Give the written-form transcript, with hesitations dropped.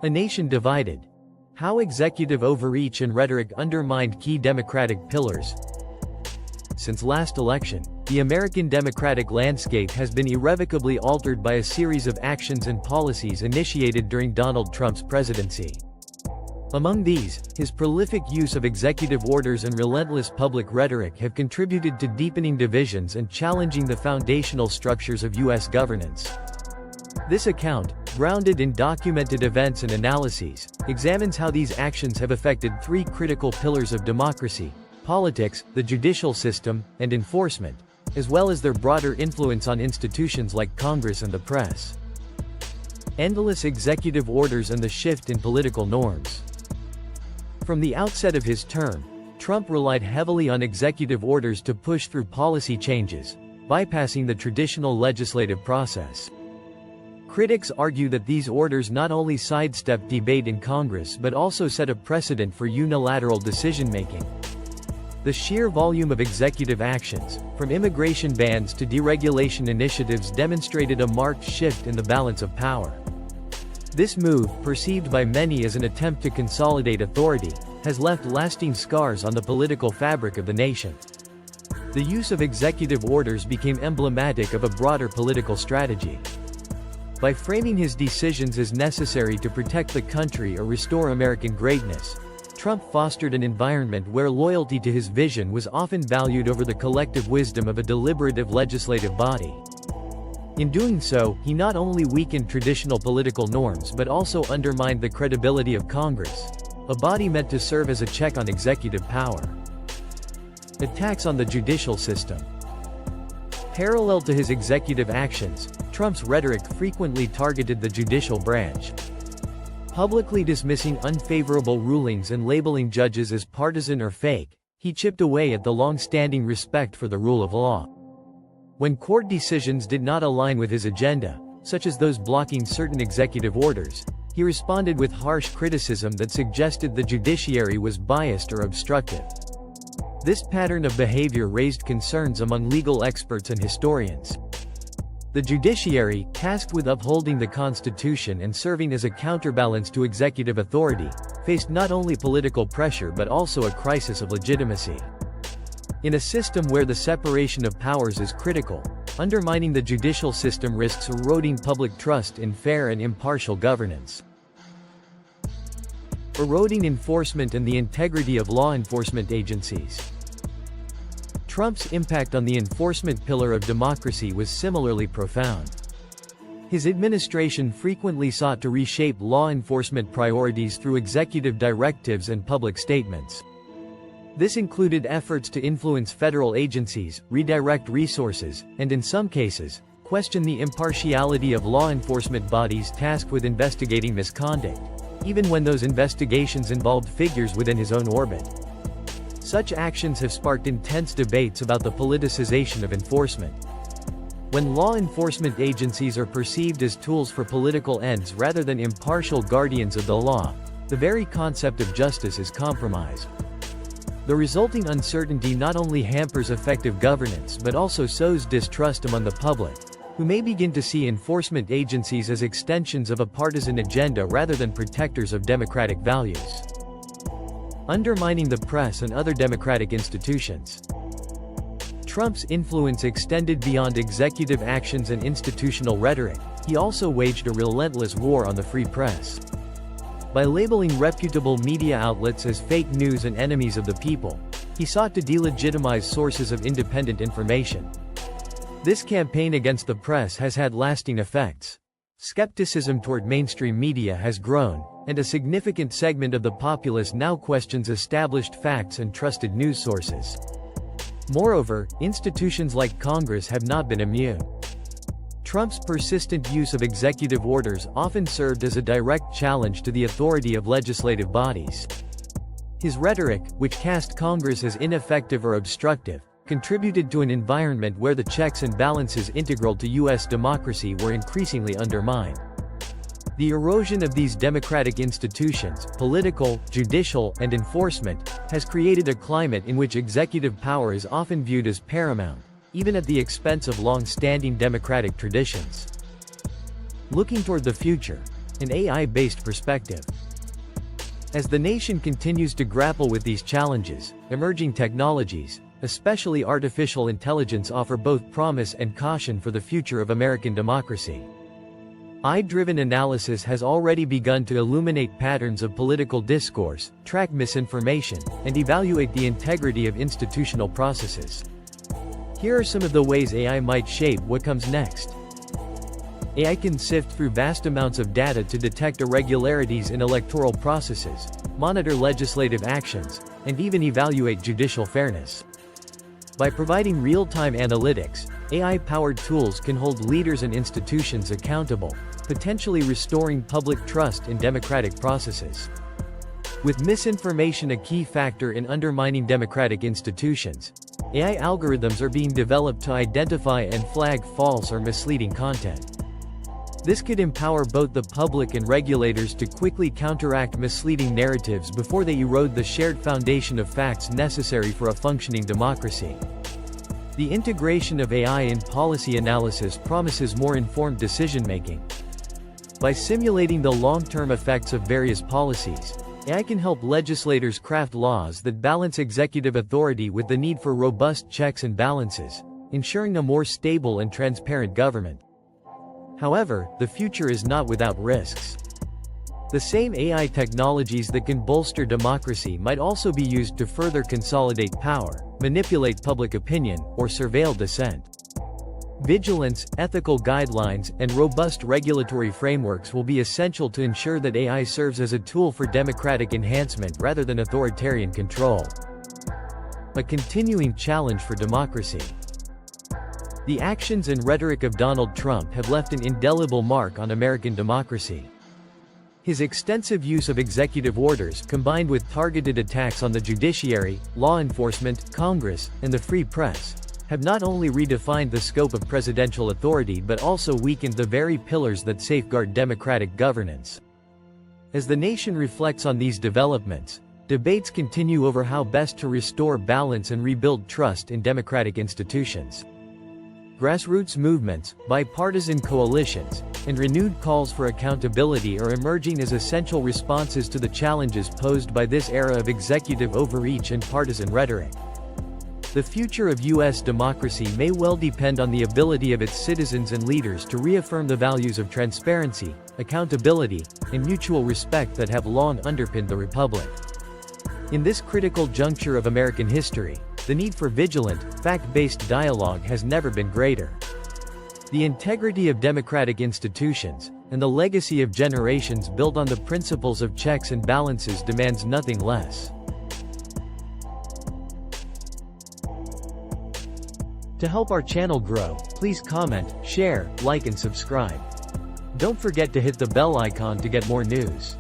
A nation divided. How executive overreach and rhetoric undermined key democratic pillars. Since last election, the American democratic landscape has been irrevocably altered by a series of actions and policies initiated during Donald Trump's presidency. Among these, his prolific use of executive orders and relentless public rhetoric have contributed to deepening divisions and challenging the foundational structures of U.S. governance. This account, grounded in documented events and analyses, examines how these actions have affected three critical pillars of democracy: politics, the judicial system, and enforcement, as well as their broader influence on institutions like Congress and the press. Endless executive orders and the shift in political norms. From the outset of his term, Trump relied heavily on executive orders to push through policy changes, bypassing the traditional legislative process. Critics argue that these orders not only sidestepped debate in Congress but also set a precedent for unilateral decision-making. The sheer volume of executive actions, from immigration bans to deregulation initiatives, demonstrated a marked shift in the balance of power. This move, perceived by many as an attempt to consolidate authority, has left lasting scars on the political fabric of the nation. The use of executive orders became emblematic of a broader political strategy. By framing his decisions as necessary to protect the country or restore American greatness, Trump fostered an environment where loyalty to his vision was often valued over the collective wisdom of a deliberative legislative body. In doing so, he not only weakened traditional political norms but also undermined the credibility of Congress, a body meant to serve as a check on executive power. Attacks on the judicial system. Parallel to his executive actions, Trump's rhetoric frequently targeted the judicial branch. Publicly dismissing unfavorable rulings and labeling judges as partisan or fake, he chipped away at the long-standing respect for the rule of law. When court decisions did not align with his agenda, such as those blocking certain executive orders, he responded with harsh criticism that suggested the judiciary was biased or obstructive. This pattern of behavior raised concerns among legal experts and historians. The judiciary, tasked with upholding the Constitution and serving as a counterbalance to executive authority, faced not only political pressure but also a crisis of legitimacy. In a system where the separation of powers is critical, undermining the judicial system risks eroding public trust in fair and impartial governance. Eroding enforcement and the integrity of law enforcement agencies. Trump's impact on the enforcement pillar of democracy was similarly profound. His administration frequently sought to reshape law enforcement priorities through executive directives and public statements. This included efforts to influence federal agencies, redirect resources, and in some cases, question the impartiality of law enforcement bodies tasked with investigating misconduct, even when those investigations involved figures within his own orbit. Such actions have sparked intense debates about the politicization of enforcement. When law enforcement agencies are perceived as tools for political ends rather than impartial guardians of the law, the very concept of justice is compromised. The resulting uncertainty not only hampers effective governance but also sows distrust among the public, who may begin to see enforcement agencies as extensions of a partisan agenda rather than protectors of democratic values. Undermining the press and other democratic institutions. Trump's influence extended beyond executive actions and institutional rhetoric. He also waged a relentless war on the free press. By labeling reputable media outlets as fake news and enemies of the people, he sought to delegitimize sources of independent information. This campaign against the press has had lasting effects. Skepticism toward mainstream media has grown, and a significant segment of the populace now questions established facts and trusted news sources. Moreover, institutions like Congress have not been immune. Trump's persistent use of executive orders often served as a direct challenge to the authority of legislative bodies. His rhetoric, which cast Congress as ineffective or obstructive, contributed to an environment where the checks and balances integral to U.S. democracy were increasingly undermined. The erosion of these democratic institutions, political, judicial, and enforcement, has created a climate in which executive power is often viewed as paramount, even at the expense of long-standing democratic traditions. Looking toward the future, an AI-based perspective. As the nation continues to grapple with these challenges, emerging technologies, especially artificial intelligence, offer both promise and caution for the future of American democracy. AI-driven analysis has already begun to illuminate patterns of political discourse, track misinformation, and evaluate the integrity of institutional processes. Here are some of the ways AI might shape what comes next. AI can sift through vast amounts of data to detect irregularities in electoral processes, monitor legislative actions, and even evaluate judicial fairness. By providing real-time analytics, AI-powered tools can hold leaders and institutions accountable, potentially restoring public trust in democratic processes. With misinformation a key factor in undermining democratic institutions, AI algorithms are being developed to identify and flag false or misleading content. This could empower both the public and regulators to quickly counteract misleading narratives before they erode the shared foundation of facts necessary for a functioning democracy. The integration of AI in policy analysis promises more informed decision-making. By simulating the long-term effects of various policies, AI can help legislators craft laws that balance executive authority with the need for robust checks and balances, ensuring a more stable and transparent government. However, the future is not without risks. The same AI technologies that can bolster democracy might also be used to further consolidate power, manipulate public opinion, or surveil dissent. Vigilance, ethical guidelines, and robust regulatory frameworks will be essential to ensure that AI serves as a tool for democratic enhancement rather than authoritarian control. A continuing challenge for democracy. The actions and rhetoric of Donald Trump have left an indelible mark on American democracy. His extensive use of executive orders, combined with targeted attacks on the judiciary, law enforcement, Congress, and the free press, have not only redefined the scope of presidential authority but also weakened the very pillars that safeguard democratic governance. As the nation reflects on these developments, debates continue over how best to restore balance and rebuild trust in democratic institutions. Grassroots movements, bipartisan coalitions, and renewed calls for accountability are emerging as essential responses to the challenges posed by this era of executive overreach and partisan rhetoric. The future of U.S. democracy may well depend on the ability of its citizens and leaders to reaffirm the values of transparency, accountability, and mutual respect that have long underpinned the republic. In this critical juncture of American history, the need for vigilant, fact-based dialogue has never been greater. The integrity of democratic institutions, and the legacy of generations built on the principles of checks and balances demands nothing less. To help our channel grow, please comment, share, like and subscribe. Don't forget to hit the bell icon to get more news.